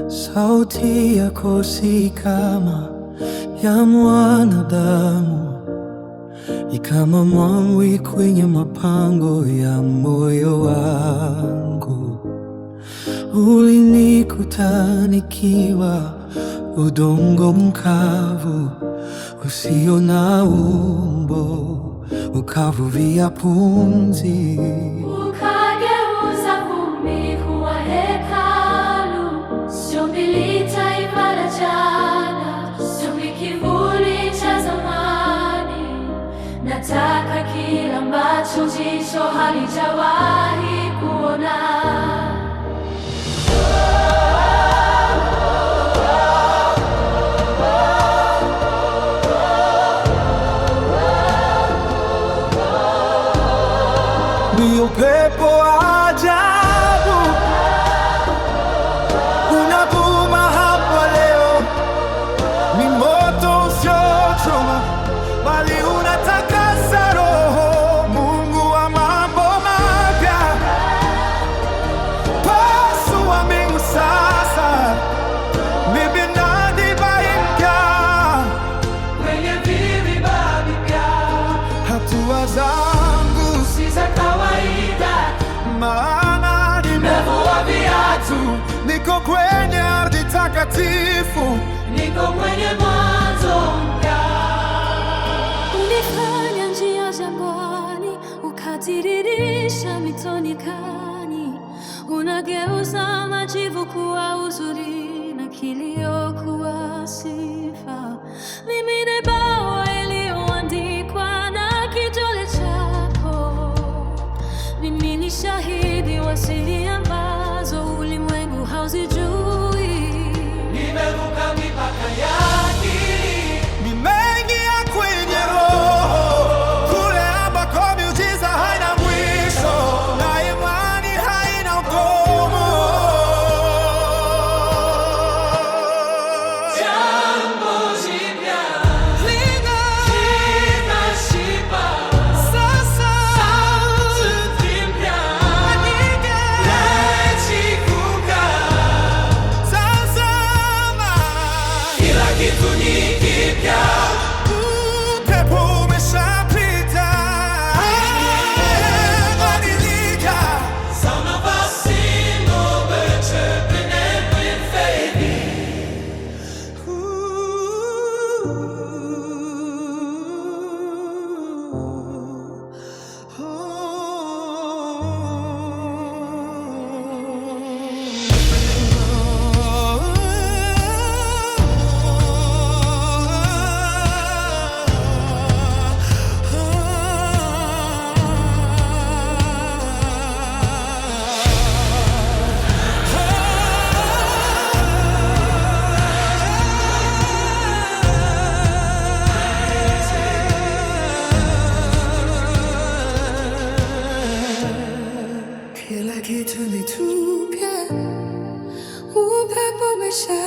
Sauti yako si kama ya mwanadamu, ni kama mwangwi kwenye mapango ya moyo wangu. Ulinikuta nikiwa udongo mkavu, usio na umbo, ukavuvia pumzi. Ukageuza vumbi kuwa hekalu, sio milita ibada jana, sio kivuli cha zamani. Nataka kila ambacho jicho halijawahi kuona. Ni upepo wa ajabu unavuma hapa leo, ni moto usiochoma bali unatakasa roho. Mungu wa mambo mapya, pasua mbingu sasa, mimina divai mpya kwenye viriba vipya. Hatua zangu si za kawaida, maana nimevua viatu. Niko kwenye ardhi takatifu, niko kwenye mwanzo mpya. Ulifanya njia jangwani, ukatiririsha mito nyikani. Unageuza majivu kuwa uzuri na kilio kuwa sifa. Mimi ni bao iliyoandikwa na kidole chako. Mimi ni shahidi wa siri ambazo ulimwengu hauzijui. Nimevuka mipaka ya akili, nimeingia kwenye roho, kule ambako miujiza haina mwisho na imani haina ukomo. jambo jipya linashiba Sasa sauti mpya yachikuka. tazama, Kila kitu ni kipya. upepo umeshapita, badilika. Some of us seem overtaken with faith. Kila kitu ni tupya, Upepo umesha